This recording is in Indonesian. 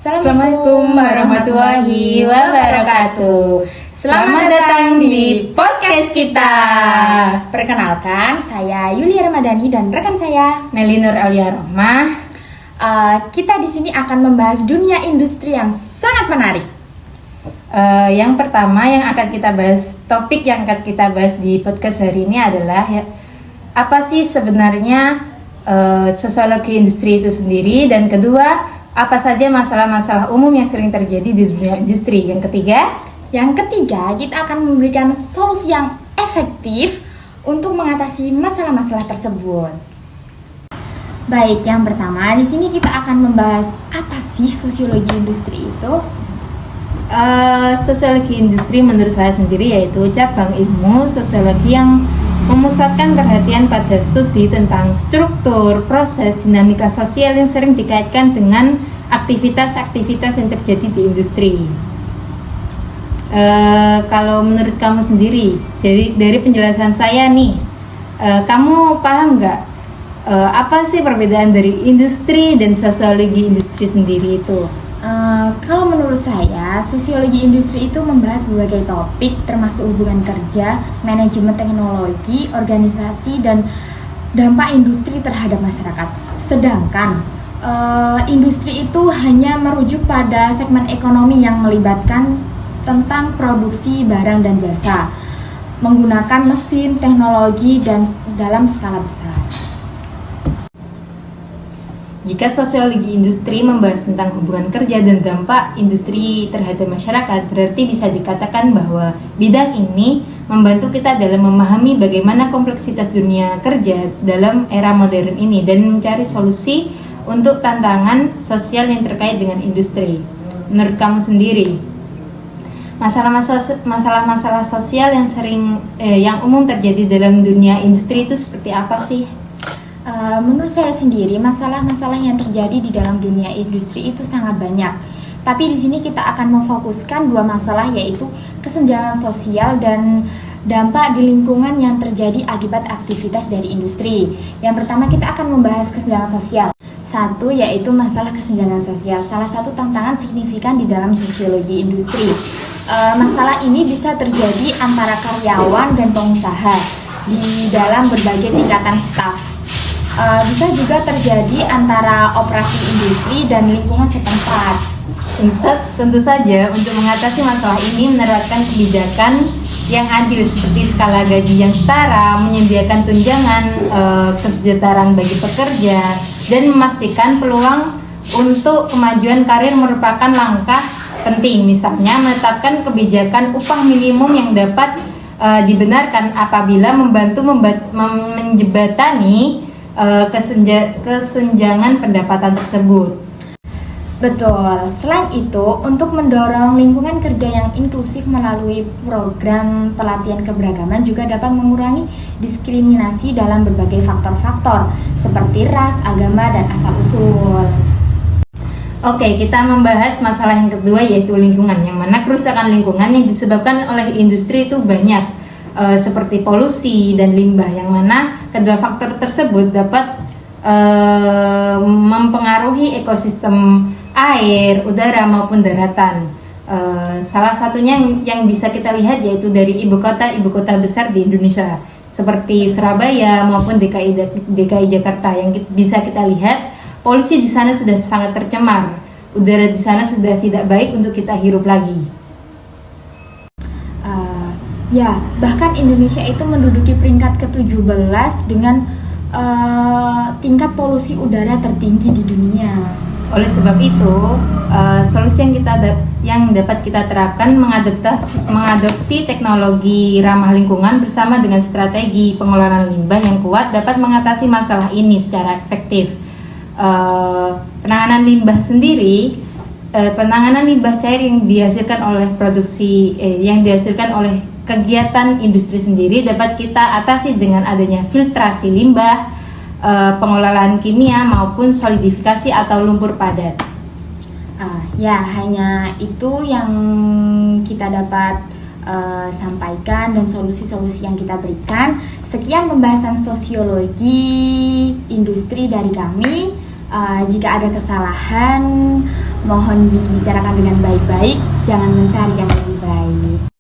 Assalamualaikum warahmatullahi wabarakatuh. Selamat datang di podcast kita. Perkenalkan, saya Yulia Ramadhani dan rekan saya Nelly Nur Aulia Rohmah. Kita di sini akan membahas dunia industri yang sangat menarik. Yang pertama yang akan kita bahas, topik yang akan kita bahas di podcast hari ini adalah apa sih sebenarnya sosiologi industri itu sendiri, dan kedua, apa saja masalah-masalah umum yang sering terjadi di dunia industri. Yang ketiga, kita akan memberikan solusi yang efektif untuk mengatasi masalah-masalah tersebut. Baik, yang pertama di sini kita akan membahas apa sih sosiologi industri itu. Sosiologi industri menurut saya sendiri yaitu cabang ilmu sosiologi yang memusatkan perhatian pada studi tentang struktur, proses, dinamika sosial yang sering dikaitkan dengan aktivitas-aktivitas yang terjadi di industri. Kalau menurut kamu sendiri, dari penjelasan saya nih, kamu paham nggak apa sih perbedaan dari industri dan sosiologi industri sendiri itu? Kalau menurut saya, sosiologi industri itu membahas berbagai topik termasuk hubungan kerja, manajemen teknologi, organisasi, dan dampak industri terhadap masyarakat. Sedangkan industri itu hanya merujuk pada segmen ekonomi yang melibatkan tentang produksi barang dan jasa, menggunakan mesin, teknologi, dan dalam skala besar. Jika sosiologi industri membahas tentang hubungan kerja dan dampak industri terhadap masyarakat, berarti bisa dikatakan bahwa bidang ini membantu kita dalam memahami bagaimana kompleksitas dunia kerja dalam era modern ini dan mencari solusi untuk tantangan sosial yang terkait dengan industri. Menurut kamu sendiri, masalah-masalah sosial yang umum terjadi dalam dunia industri itu seperti apa sih? Menurut saya sendiri, masalah-masalah yang terjadi di dalam dunia industri itu sangat banyak. Tapi di sini kita akan memfokuskan dua masalah, yaitu kesenjangan sosial dan dampak di lingkungan yang terjadi akibat aktivitas dari industri. Yang pertama kita akan membahas kesenjangan sosial. Satu, yaitu masalah kesenjangan sosial, salah satu tantangan signifikan di dalam sosiologi industri. Masalah ini bisa terjadi antara karyawan dan pengusaha di dalam berbagai tingkatan staf. Bisa juga terjadi antara operasi industri dan lingkungan setempat. Tentu saja, untuk mengatasi masalah ini menerapkan kebijakan yang adil seperti skala gaji yang setara, menyediakan tunjangan kesejahteraan bagi pekerja, dan memastikan peluang untuk kemajuan karir merupakan langkah penting. Misalnya, menetapkan kebijakan upah minimum yang dapat dibenarkan apabila membantu menjembatani kesenjangan pendapatan tersebut. Betul. Selain itu, untuk mendorong lingkungan kerja yang inklusif melalui program pelatihan keberagaman juga dapat mengurangi diskriminasi dalam berbagai faktor-faktor seperti ras, agama, dan asal-usul. Oke, kita membahas masalah yang kedua, yaitu lingkungan, yang mana kerusakan lingkungan yang disebabkan oleh industri itu banyak, seperti polusi dan limbah, yang mana kedua faktor tersebut dapat mempengaruhi ekosistem air, udara maupun daratan. Salah satunya yang bisa kita lihat yaitu dari ibu kota besar di Indonesia seperti Surabaya maupun DKI Jakarta. Yang bisa kita lihat, polusi di sana sudah sangat tercemar, udara di sana sudah tidak baik untuk kita hirup lagi. Bahkan Indonesia itu menduduki peringkat ke-17 dengan tingkat polusi udara tertinggi di dunia. Oleh sebab itu, solusi yang dapat kita terapkan mengadopsi teknologi ramah lingkungan bersama dengan strategi pengelolaan limbah yang kuat dapat mengatasi masalah ini secara efektif. Penanganan limbah sendiri, penanganan limbah cair yang dihasilkan oleh kegiatan industri sendiri dapat kita atasi dengan adanya filtrasi limbah, pengelolaan kimia maupun solidifikasi atau lumpur padat. Hanya itu yang kita dapat sampaikan dan solusi-solusi yang kita berikan. Sekian pembahasan sosiologi industri dari kami. Jika ada kesalahan, mohon dibicarakan dengan baik-baik, jangan mencari yang lebih baik.